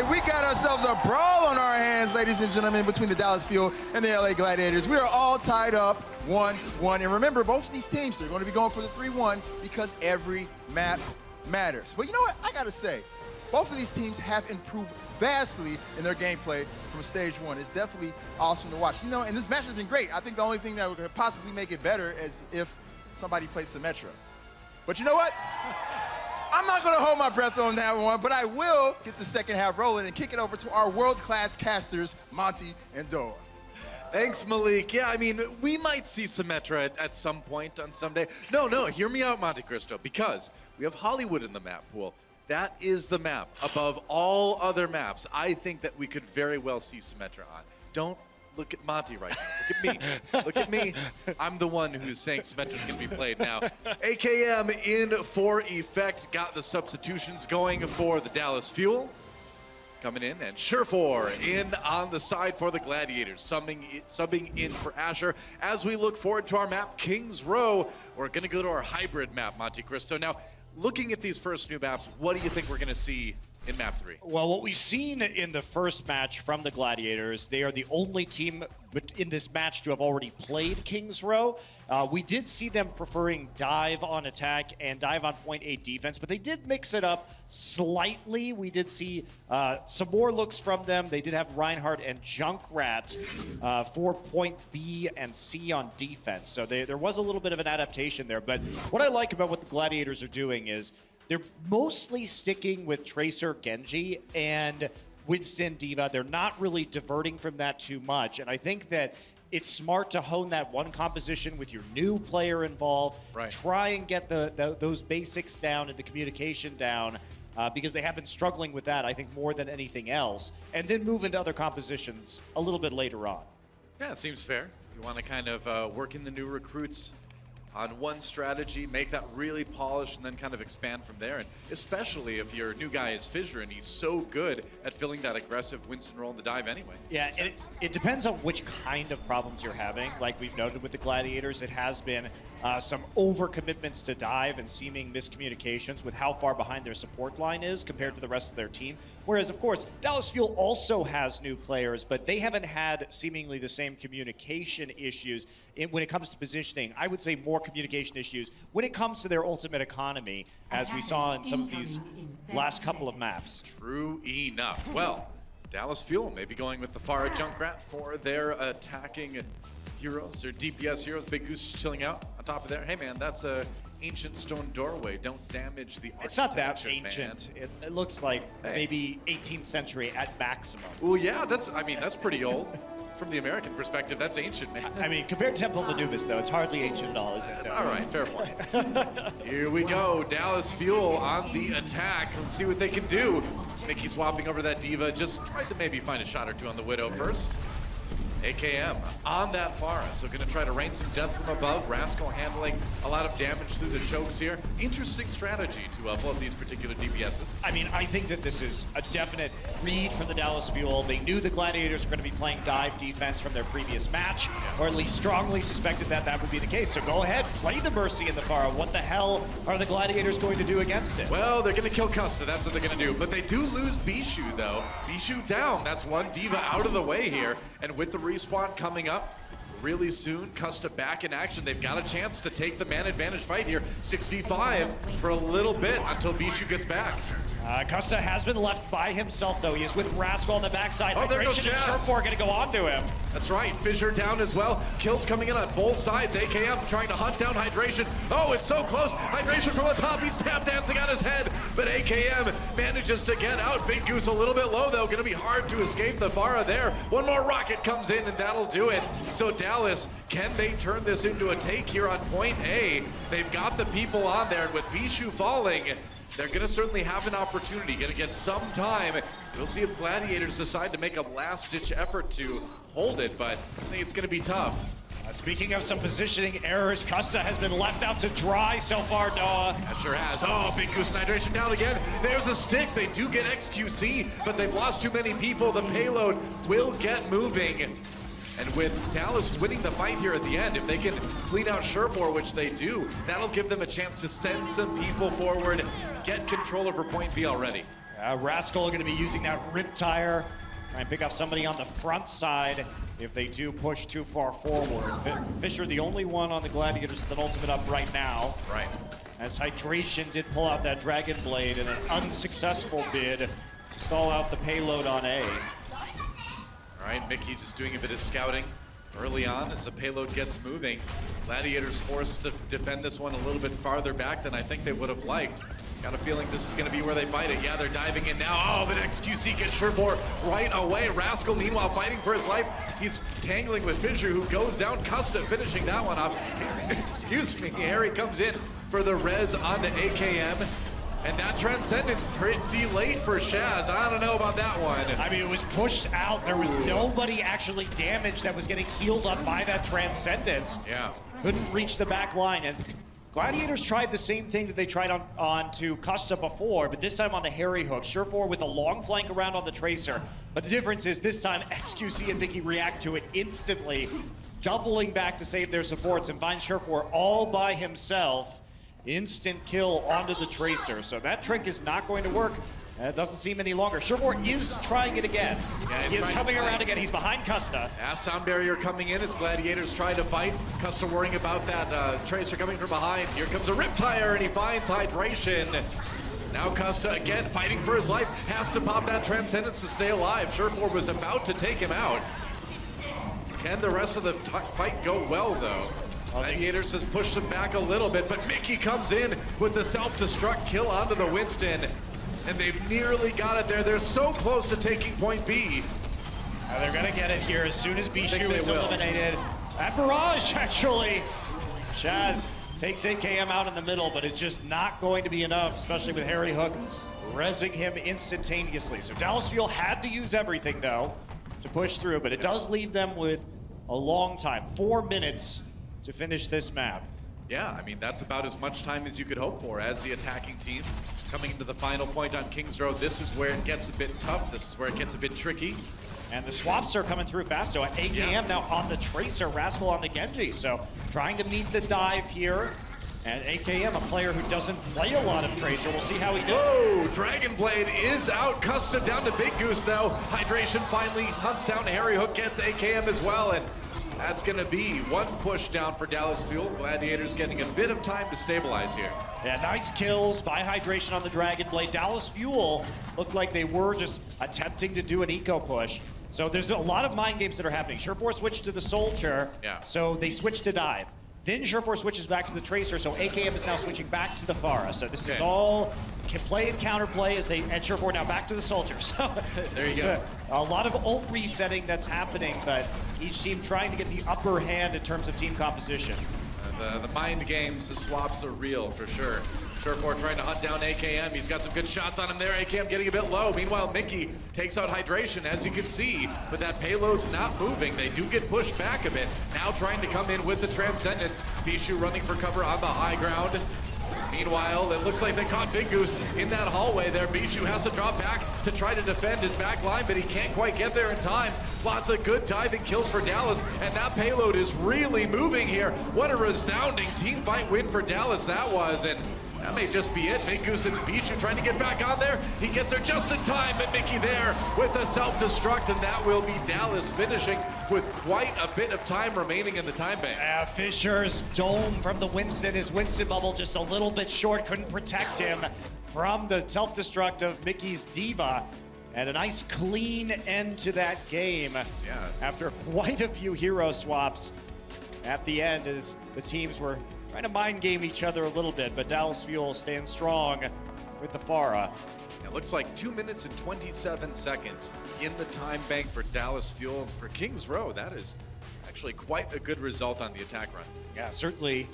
right, we got ourselves a brawl on our hands, ladies and gentlemen, between the Dallas Fuel and the LA Gladiators. We are all tied up 1-1. And remember, both of these teams are going to be going for the 3-1 because every map matters. But you know what? I got to say, both of these teams have improved vastly in their gameplay from stage one. It's definitely awesome to watch. You know, and this match has been great. I think the only thing that would possibly make it better is if somebody plays Symmetra. But you know what? I'm not going to hold my breath on that one, but I will get the second half rolling and kick it over to our world-class casters, Monty and Doa. Thanks, Malik. Yeah, I mean, we might see Symmetra at some point on some day. No, hear me out, Monte Cristo, because we have Hollywood in the map pool. That is the map above all other maps. I think that we could very well see Symmetra on. Don't look at Monty right now. Look at me. Look at me. I'm the one who's saying Symmetra's going to be played now. AKM in for effect. Got the substitutions going for the Dallas Fuel. Coming in, and Fissure in on the side for the Gladiators, subbing in for Asher. As we look forward to our map, Kings Row, we're going to go to our hybrid map, Monte Cristo. Now, looking at these first new maps, what do you think we're going to see in map 3? Well, what we've seen in the first match from the Gladiators, they are the only team in this match to have already played Kings Row. We did see them preferring dive on attack and dive on point A defense, but they did mix it up slightly. We did see some more looks from them. They did have Reinhardt and Junkrat for point B and C on defense. So there was a little bit of an adaptation there. But what I like about what the Gladiators are doing is they're mostly sticking with Tracer, Genji, and Winston, D.Va. They're not really diverting from that too much. And I think that it's smart to hone that one composition with your new player involved. Right. Try and get those basics down and the communication down because they have been struggling with that, I think, more than anything else. And then move into other compositions a little bit later on. Yeah, it seems fair. You want to kind of work in the new recruits on one strategy, make that really polished, and then kind of expand from there. And especially if your new guy is Fissure and he's so good at filling that aggressive Winston role in the dive anyway. Yeah, and it depends on which kind of problems you're having. Like we've noted with the Gladiators, it has been some overcommitments to dive and seeming miscommunications with how far behind their support line is compared to the rest of their team. Whereas, of course, Dallas Fuel also has new players, but they haven't had seemingly the same communication issues when it comes to positioning. I would say more communication issues when it comes to their ultimate economy, as we saw in some of these last couple of maps. True enough. Well, Dallas Fuel may be going with the Pharah Junkrat for their attacking heroes, their DPS heroes. Big Goose chilling out on top of there. Hey man, that's a ancient stone doorway. Don't damage the architecture. It's not that ancient. It looks like maybe 18th century at maximum. Well, yeah, that's pretty old. From the American perspective, that's ancient, man. I mean, compared to Temple of Anubis, though, it's hardly ancient at all, is it? All right, fair point. Here we go. Dallas Fuel on the attack. Let's see what they can do. Mickey swapping over that D.Va. Just tried to maybe find a shot or two on the Widow first. AKM on that Pharah, so going to try to rain some death from above. Rascal handling a lot of damage through the chokes here. Interesting strategy to pull up these particular DPSs. I mean, I think that this is a definite read from the Dallas Fuel. They knew the Gladiators were going to be playing dive defense from their previous match, or at least strongly suspected that that would be the case. So go ahead, play the Mercy in the Pharah. What the hell are the Gladiators going to do against it? Well, they're going to kill Custa. That's what they're going to do. But they do lose Bishu, though. Bishu down. That's one D.Va out of the way here. And with the respawn coming up really soon, Custa back in action. They've got a chance to take the man advantage fight here. 6v5 for a little bit until Bishu gets back. Custa has been left by himself, though. He is with Rascal on the backside. Oh, there goes Hydration and Jazz. Fissure going to go on to him. That's right, Fissure down as well. Kills coming in on both sides. AKM trying to hunt down Hydration. Oh, it's so close. Hydration from the top. He's tap dancing on his head, but AKM manages to get out. Big Goose a little bit low, though. Going to be hard to escape the Pharah there. One more rocket comes in, and that'll do it. So Dallas, can they turn this into a take here on point A? They've got the people on there, and with Bishu falling, they're going to certainly have an opportunity, going to get some time. We'll see if Gladiators decide to make a last-ditch effort to hold it, but I think it's going to be tough. Speaking of some positioning errors, Custa has been left out to dry so far, Noah. That sure has. Oh, Big Goose and Hydration down again. There's the stick. They do get XQC, but they've lost too many people. The payload will get moving. And with Dallas winning the fight here at the end, if they can clean out Fissure, which they do, that'll give them a chance to send some people forward, get control over point B already. Rascal going to be using that rip tire. Try and pick up somebody on the front side if they do push too far forward. Fissure, the only one on the Gladiators with an ultimate up right now. Right. As Hydration did pull out that Dragon Blade in an unsuccessful bid to stall out the payload on A. All right, Mickey just doing a bit of scouting early on as the payload gets moving. Gladiators forced to defend this one a little bit farther back than I think they would have liked. Got a feeling this is going to be where they fight it. Yeah, they're diving in now. Oh, but XQC gets Sherfor right away. Rascal, meanwhile, fighting for his life. He's tangling with Fissure, who goes down. Custa finishing that one off. Excuse me. Harry comes in for the res on the AKM. And that Transcendence pretty late for Shaz. I don't know about that one. I mean, it was pushed out. There was nobody actually damaged that was getting healed up by that Transcendence. Yeah. Couldn't reach the back line. And Gladiators tried the same thing that they tried on to Custa before, but this time on the Harry hook. Sherfor with a long flank around on the Tracer. But the difference is this time XQC and Mickey react to it instantly, doubling back to save their supports and find Sherfor all by himself. Instant kill onto the Tracer. So that trick is not going to work. It doesn't seem any longer. Sherfor is trying it again. Yeah, he is coming around again. He's behind Custa. Sound barrier coming in as Gladiators try to fight. Custa worrying about that Tracer coming from behind. Here comes a Riptire and he finds Hydration. Now Custa again fighting for his life. Has to pop that Transcendence to stay alive. Sherfor was about to take him out. Can the rest of the fight go well though? Gladiators has pushed him back a little bit, but Mickey comes in with the self-destruct kill onto the Winston. And they've nearly got it there. They're so close to taking point B. They're gonna get it here as soon as Bishu is eliminated. That barrage, actually. Shaz takes AKM out in the middle, but it's just not going to be enough, especially with Harry Hook rezzing him instantaneously. So Dallas Fuel had to use everything, though, to push through, but it does leave them with a long time, 4 minutes to finish this map. Yeah, I mean, that's about as much time as you could hope for as the attacking team. Coming into the final point on Kings Road, this is where it gets a bit tough. This is where it gets a bit tricky. And the swaps are coming through fast. So AKM now on the Tracer, Rascal on the Genji. So trying to meet the dive here. And AKM, a player who doesn't play a lot of Tracer. We'll see how he does. Whoa, Dragon Blade is out. Custa down to Big Goose now. Hydration finally hunts down Harry Hook, gets AKM as well. And that's going to be one push down for Dallas Fuel. Gladiators getting a bit of time to stabilize here. Yeah, nice kills by Hydration on the Dragon Blade. Dallas Fuel looked like they were just attempting to do an eco push. So there's a lot of mind games that are happening. Sherfor switched to the Soldier, so they switched to dive. Then Sherfor switches back to the Tracer, so AKM is now switching back to the Pharah. So this is all can play and counterplay as they and Sherfor now back to the Soldier. So there you go. A lot of ult resetting that's happening, but each team trying to get the upper hand in terms of team composition. The mind games, the swaps are real for sure. Sherfor trying to hunt down AKM. He's got some good shots on him there. AKM getting a bit low. Meanwhile, Mickey takes out Hydration, as you can see, but that payload's not moving. They do get pushed back a bit. Now trying to come in with the Transcendence. Bishu running for cover on the high ground. Meanwhile, it looks like they caught Big Goose in that hallway there. Bishu has to drop back to try to defend his back line, but he can't quite get there in time. Lots of good diving kills for Dallas, and that payload is really moving here. What a resounding team fight win for Dallas that was, and that may just be it. Big Goose and Bishu trying to get back on there. He gets there just in time, and Mickey there with a self-destruct, and that will be Dallas finishing with quite a bit of time remaining in the time bank. Fissure's dome from the Winston, his Winston bubble just a little bit short, couldn't protect him from the self-destruct of Mickey's Diva. And a nice clean end to that game after quite a few hero swaps at the end as the teams were trying to mind game each other a little bit, but Dallas Fuel stands strong with the Pharah. It looks like 2 minutes and 27 seconds in the time bank for Dallas Fuel. For Kings Row, that is actually quite a good result on the attack run. Yeah, certainly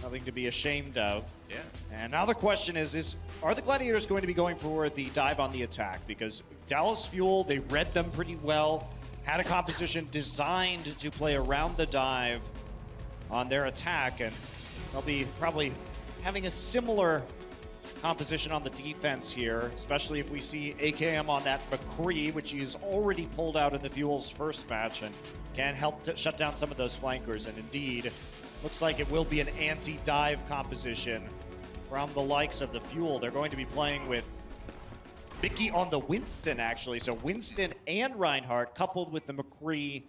nothing to be ashamed of. Yeah. And now the question is are the Gladiators going to be going for the dive on the attack? Because Dallas Fuel, they read them pretty well, had a composition designed to play around the dive on their attack, and they'll be probably having a similar composition on the defense here, especially if we see AKM on that McCree, which he's already pulled out in the Fuel's first match and can help to shut down some of those flankers. And indeed, looks like it will be an anti-dive composition from the likes of the Fuel. They're going to be playing with Mickey on the Winston, actually. So Winston and Reinhardt coupled with the McCree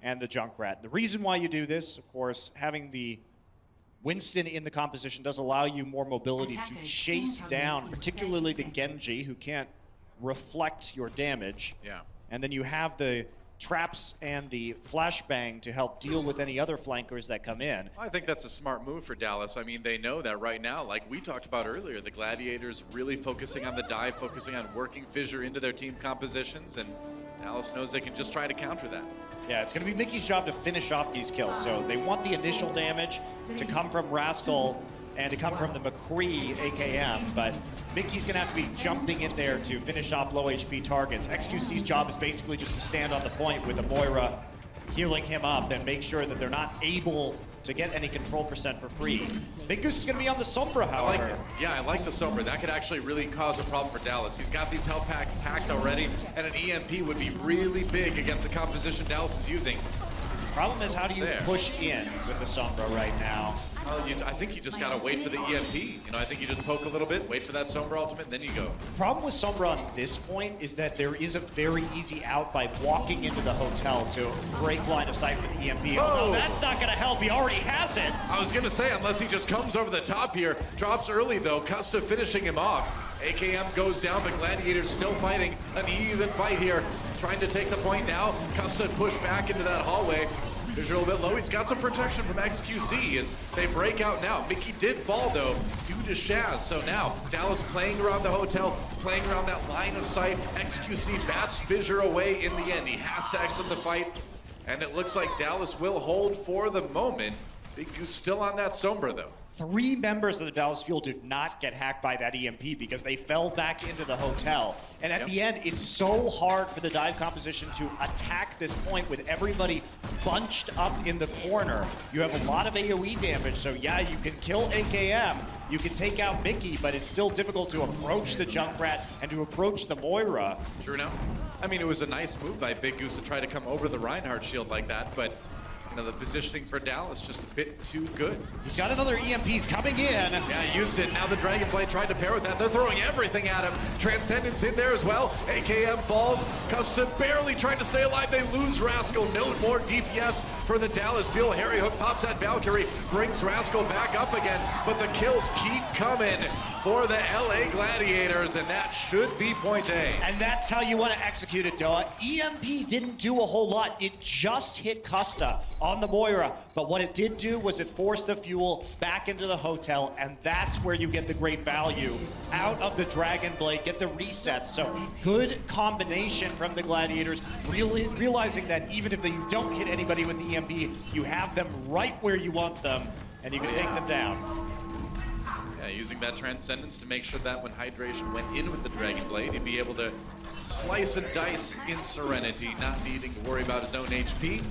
and the Junkrat. The reason why you do this, of course, having the Winston in the composition does allow you more mobility to chase down, particularly the Genji, who can't reflect your damage. Yeah. And then you have the traps and the flashbang to help deal with any other flankers that come in. I think that's a smart move for Dallas. I mean, they know that right now, like we talked about earlier, the Gladiators really focusing on the dive, focusing on working Fissure into their team compositions, and Dallas knows they can just try to counter that. Yeah, it's going to be Mickey's job to finish off these kills. So they want the initial damage to come from Rascal and to come from the McCree AKM, but Mickey's going to have to be jumping in there to finish off low HP targets. XQC's job is basically just to stand on the point with the Moira, healing him up and make sure that they're not able to get any control percent for free. Big Goose is going to be on the Sombra, however. I like the Sombra. That could actually really cause a problem for Dallas. He's got these health packs packed already, and an EMP would be really big against the composition Dallas is using. Problem is, how do you push in with the Sombra right now? Well, I think you just gotta wait for the EMP. You know, I think you just poke a little bit, wait for that Sombra ultimate, and then you go. The problem with Sombra on this point is that there is a very easy out by walking into the hotel to break line of sight with the EMP. Oh, no, that's not gonna help. He already has it. I was gonna say, unless he just comes over the top here. Drops early though, Custa finishing him off. AKM goes down, but Gladiators still fighting an even fight here. Trying to take the point now. Custa pushed back into that hallway. Fissure a little bit low. He's got some protection from XQC as they break out now. Mickey did fall though due to Shaz. So now Dallas playing around the hotel, playing around that line of sight. XQC bats Fissure away in the end. He has to exit the fight, and it looks like Dallas will hold for the moment. Big Goose still on that Sombra though. 3 members of the Dallas Fuel did not get hacked by that EMP because they fell back into the hotel. And at the end, it's so hard for the dive composition to attack this point with everybody bunched up in the corner. You have a lot of AoE damage, so yeah, you can kill AKM, you can take out Mickey, but it's still difficult to approach the Junkrat and to approach the Moira. True now. I mean, it was a nice move by Big Goose to try to come over the Reinhardt shield like that, but you know, the positioning for Dallas just a bit too good. He's got another EMP's coming in. Yeah, he used it. Now the Dragonblade tried to pair with that. They're throwing everything at him. Transcendence in there as well. AKM falls. Custom barely trying to stay alive. They lose Rascal. No more DPS for the Dallas Fuel. Harry Hook pops that Valkyrie, brings Rascal back up again, but the kills keep coming for the LA Gladiators, and that should be point A. And that's how you want to execute it, Doa. EMP didn't do a whole lot. It just hit Custa on the Moira, but what it did do was it forced the Fuel back into the hotel, and that's where you get the great value out of the Dragon Blade, get the resets. So good combination from the Gladiators, really realizing that even if you don't hit anybody with the EMP, you have them right where you want them, and you can take them down. Yeah, using that Transcendence to make sure that when Hydration went in with the Dragon Blade, he'd be able to slice and dice in Serenity, not needing to worry about his own HP.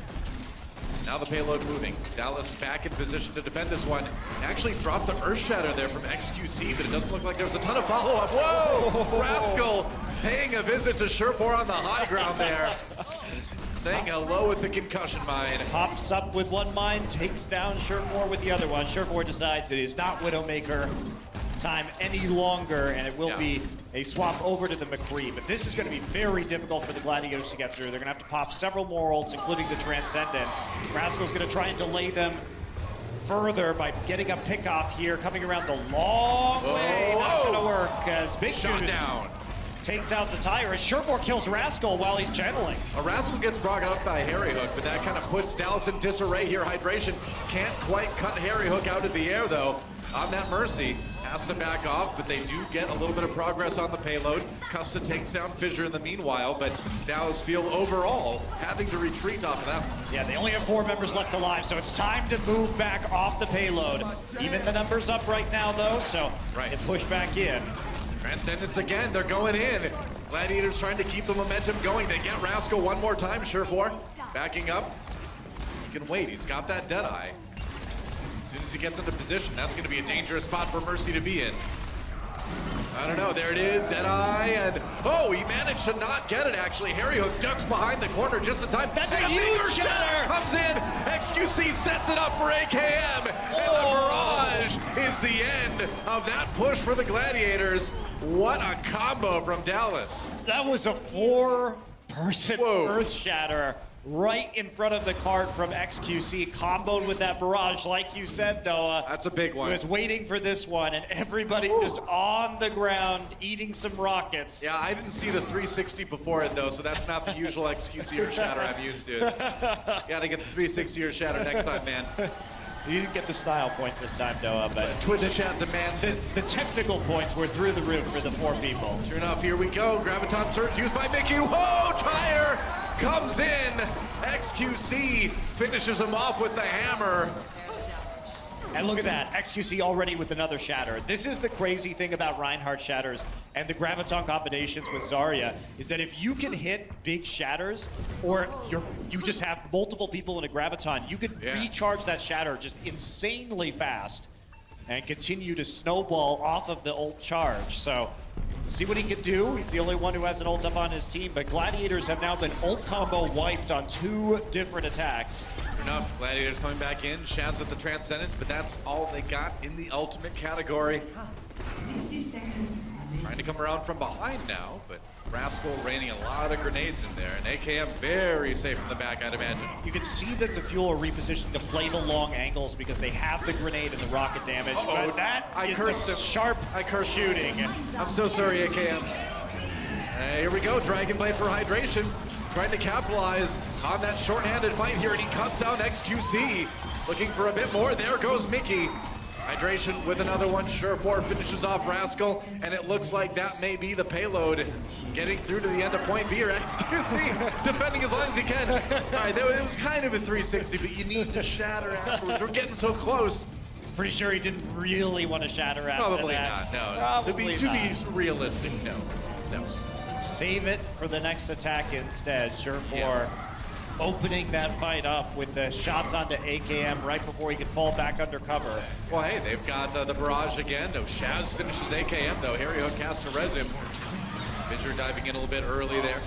Now the payload moving. Dallas back in position to defend this one. Actually dropped the Earth Shatter there from XQC, but it doesn't look like there's a ton of follow-up. Whoa! Rascal paying a visit to Sherpor on the high ground there. Saying hello with the concussion mine. Pops up with one mine, takes down Sherpor with the other one. Sherpor decides it is not Widowmaker time any longer, and it will be a swap over to the McCree. But this is going to be very difficult for the Gladiators to get through. They're going to have to pop several more ults, including the Transcendence. Rascal's going to try and delay them further by getting a pick-off here, coming around the long way. Not going to work as Big Goose down takes out the tire as Sherpor kills Rascal while he's channeling. Rascal gets brought up by Harry Hook, but that kind of puts Dallas in disarray here. Hydration can't quite cut Harry Hook out of the air though. On that Mercy, has to back off, but they do get a little bit of progress on the payload. Custa takes down Fissure in the meanwhile, but Dallas Fuel overall having to retreat off of that. Yeah, they only have 4 members left alive, so it's time to move back off the payload. Even the numbers up right now though, so they push back in. Transcendence again, they're going in. Gladiators trying to keep the momentum going. They get Rascal one more time, Sherpor backing up. He can wait, he's got that Deadeye. As soon as he gets into position, that's gonna be a dangerous spot for Mercy to be in. I don't know, there it is, Deadeye, and oh, he managed to not get it actually. Harry Hook ducks behind the corner just in time. That's a huge shatter! Comes in, XQC sets it up for AKM, and the barrage is the end of that push for the Gladiators. What a combo from Dallas. That was a 4-person Whoa. Earth Shatter right in front of the cart from XQC, comboed with that barrage, like you said, Noah. That's a big one. He was waiting for this one, and everybody just on the ground eating some rockets. Yeah, I didn't see the 360 before it though, so that's not the usual XQC or shatter I'm used to. Gotta get the 360 or shatter next time, man. You didn't get the style points this time, Noah, but Twitch chat demands it. the technical points were through the roof for the 4 people. Sure enough, here we go. Graviton Surge used by Mickey. Whoa, Tire comes in. XQC finishes him off with the hammer. And look at that, XQC already with another shatter. This is the crazy thing about Reinhardt shatters and the Graviton combinations with Zarya, is that if you can hit big shatters, or you just have multiple people in a Graviton, you can recharge that shatter just insanely fast and continue to snowball off of the ult charge. So, see what he can do. He's the only one who has an ult up on his team, but Gladiators have now been ult combo wiped on 2 different attacks. Sure enough, Gladiators coming back in. Shavs with the Transcendence, but that's all they got in the ultimate category. 60 seconds. Trying to come around from behind now, but Rascal raining a lot of grenades in there, and AKM very safe from the back, I'd imagine. You can see that the Fuel are repositioning to play the long angles because they have the grenade and the rocket damage. Uh-oh, But that I is cursed some him. sharp I cursed shooting. I'm so sorry, AKM. Here we go, Dragon Blade for hydration. Trying to capitalize on that short-handed fight here, and he cuts down XQC. Looking for a bit more, there goes Mickey. Hydration with another one, Surefort finishes off Rascal, and it looks like that may be the payload. Getting through to the end of point B, or XQC defending as long as he can. All right, it was kind of a 360, but you need to shatter afterwards. We're getting so close. Pretty sure he didn't really want to shatter after Probably that. not, no. Probably To not. be realistic, no. No. Save it for the next attack instead. Surefort Yeah. opening that fight up with the shots onto AKM right before he could fall back under cover. Well, hey, they've got the barrage again. No, Shaz finishes AKM, though. Harry Hook casts a resume. Fissure diving in a little bit early there.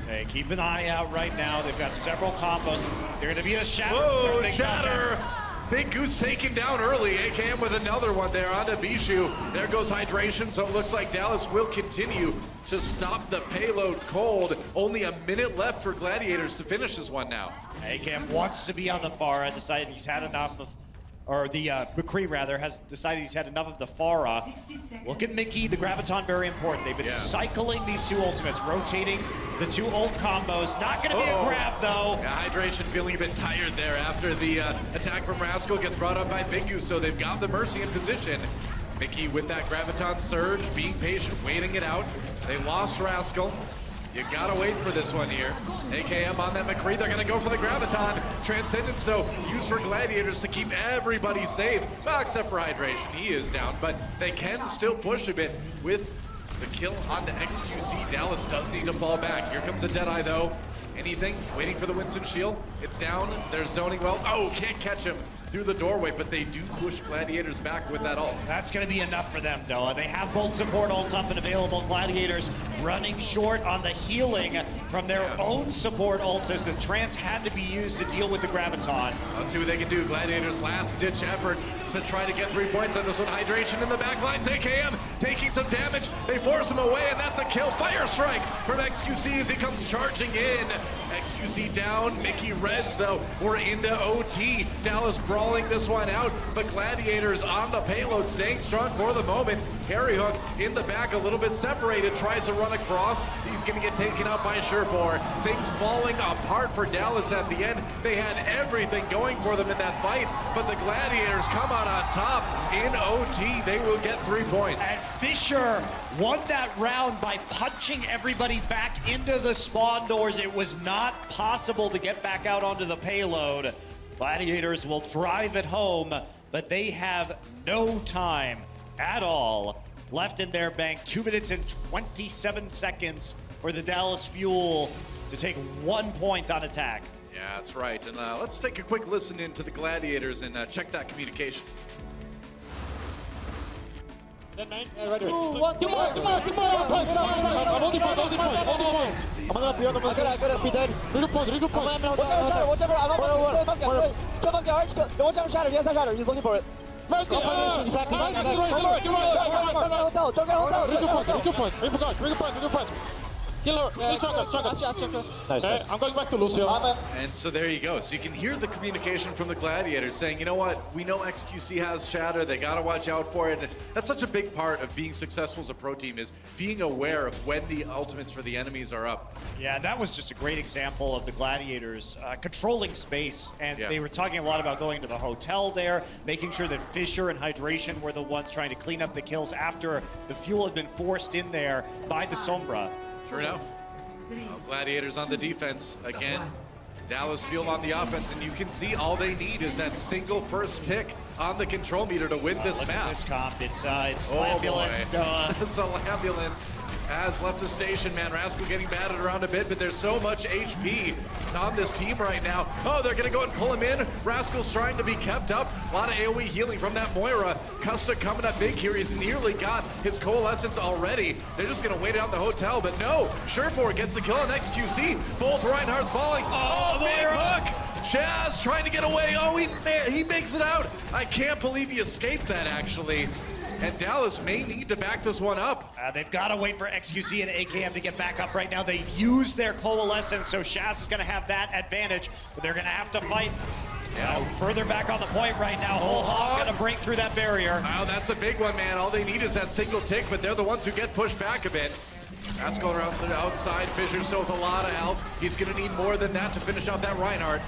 Okay, keep an eye out right now. They've got several combos. They're going to be a shatter. Whoa, Things out there. Shatter! Big Goose taken down early. AKM with another one there onto Bishu. There goes Hydration, so it looks like Dallas will continue to stop the payload cold. Only a minute left for Gladiators to finish this one now. AKM wants to be on the Pharah, decided he's had enough of, or the McCree rather, has decided he's had enough of the Pharah. 60 seconds. Look at Mickey, the Graviton, very important. They've been cycling these 2 ultimates, rotating the 2 ult combos. Not gonna be a grab though. Yeah, Hydration feeling a bit tired there after the attack from Rascal gets brought up by Big Goose, so they've got the Mercy in position. Mickey with that Graviton Surge, being patient, waiting it out. They lost Rascal. You gotta wait for this one here. AKM on that McCree, they're gonna go for the Graviton. Transcendence, though, used for Gladiators to keep everybody safe. Well, except for Hydration, he is down, but they can still push a bit with the kill onto XQC. Dallas does need to fall back. Here comes the Deadeye, though. Anything? Waiting for the Winston shield. It's down. They're zoning well. Oh, can't catch him through the doorway, but they do push Gladiators back with that ult. That's going to be enough for them, Noah. They have both support ults up and available. Gladiators running short on the healing from their own support ults as the trance had to be used to deal with the Graviton. Let's see what they can do. Gladiators' last-ditch effort to try to get 3 points on this one. Hydration in the back lines. AKM taking some damage. They force him away, and that's a kill. Fire strike from XQC as he comes charging in. XQC down. Mickey Rez, though. We're into OT. Dallas brawling this one out, but Gladiators on the payload, staying strong for the moment. Harry Hook in the back, a little bit separated, tries to run across. He's going to get taken out by Surefort. Things falling apart for Dallas at the end. They had everything going for them in that fight, but the Gladiators come out on top in OT. They will get 3 points. And Fissure won that round by punching everybody back into the spawn doors. It was not possible to get back out onto the payload. Gladiators will drive it home, but they have no time at all left in their bank. 2 minutes and 27 seconds for the Dallas Fuel to take 1 point on attack. Yeah, that's right. And let's take a quick listen into the Gladiators and check that communication. Nice. I'm going back to Lucio. And so there you go. So you can hear the communication from the Gladiators saying, you know what, we know XQC has Shatter, they gotta watch out for it. And that's such a big part of being successful as a pro team, is being aware of when the ultimates for the enemies are up. Yeah, that was just a great example of the Gladiators controlling space. And they were talking a lot about going to the hotel there, making sure that Fissure and Hydration were the ones trying to clean up the kills after the fuel had been forced in there by the Sombra. Sure enough. Gladiators on the defense. Again, Dallas Fuel on the offense, and you can see all they need is that single first tick on the control meter to win this look map. At this comp. It's Oh ambulance. boy. So ambulance has left the station, man. Rascal getting batted around a bit, but there's so much HP on this team right now. Oh, they're gonna go and pull him in. Rascal's trying to be kept up. A lot of AoE healing from that Moira. Custa coming up big here. He's nearly got his coalescence already. They're just gonna wait out the hotel, but no. Surefour gets the kill on XQC. Both Reinhardt's falling. Oh, big hook. Chaz trying to get away. Oh, he makes it out. I can't believe he escaped that, actually. And Dallas may need to back this one up. They've got to wait for XQC and AKM to get back up right now. They've used their coalescence, so Shaz is going to have that advantage, but they're going to have to fight further back on the point right now. Whole Hog going to break through that barrier. Wow, that's a big one, man. All they need is that single tick, but they're the ones who get pushed back a bit. That's going around to the outside. Fissure still with a lot of health. He's going to need more than that to finish off that Reinhardt.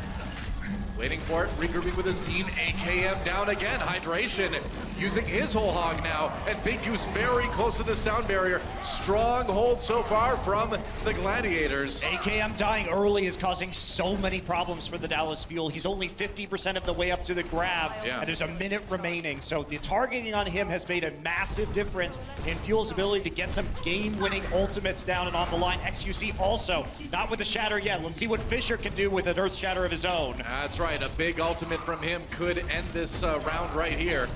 Waiting for it, regrouping with his team. AKM down again. Hydration using his whole hog now. And Big Goose very close to the sound barrier. Strong hold so far from the Gladiators. AKM dying early is causing so many problems for the Dallas Fuel. He's only 50% of the way up to the grab, and there's a minute remaining. So the targeting on him has made a massive difference in Fuel's ability to get some game-winning ultimates down and on the line. XQC also not with the Shatter yet. Let's see what Fissure can do with an Earth Shatter of his own. That's right. A big ultimate from him could end this round right here.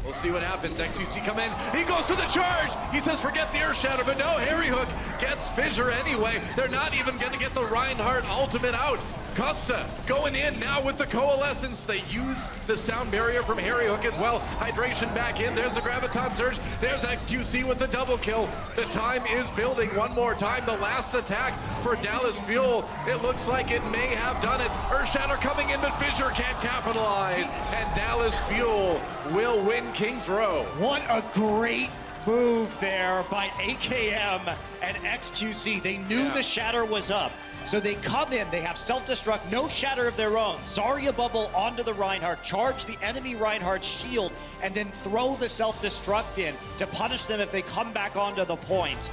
We'll see what happens. XQC come in. He goes for the charge. He says, forget the Earth Shatter, but no, Harry Hook gets Fissure anyway. They're not even going to get the Reinhardt ultimate out. Costa going in now with the coalescence. They use the sound barrier from Harry Hook as well. Hydration back in. There's a Graviton Surge. There's XQC with the double kill. The time is building one more time. The last attack for Dallas Fuel. It looks like it may have done it. Earthshatter coming in, but Fissure can't capitalize. And Dallas Fuel will win Kings Row. What a great move there by AKM and XQC. They knew the Shatter was up. So they come in, they have self-destruct, no Shatter of their own. Zarya bubble onto the Reinhardt, charge the enemy Reinhardt's shield, and then throw the self-destruct in to punish them if they come back onto the point.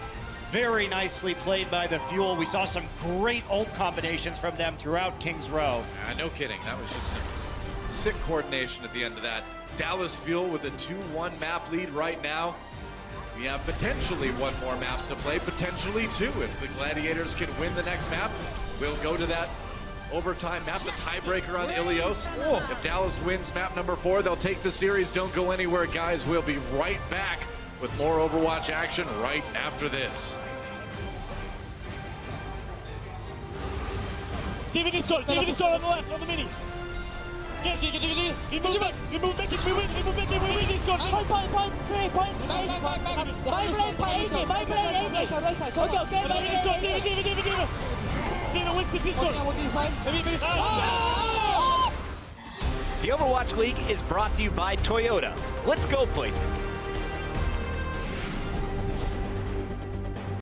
Very nicely played by the Fuel. We saw some great ult combinations from them throughout Kings Row. No kidding, that was just sick coordination at the end of that. Dallas Fuel with a 2-1 map lead right now. We have potentially one more map to play, potentially two. If the Gladiators can win the next map, we'll go to that overtime map, the tiebreaker on Ilios. If Dallas wins map number 4, they'll take the series. Don't go anywhere, guys. We'll be right back with more Overwatch action right after this. DVD score on the left, on the mini. Get it. We move back, we move back, DVD score. Point, 3 points. My blade, Okay, Dina, what's the Discord? The Overwatch League is brought to you by Toyota. Let's go places.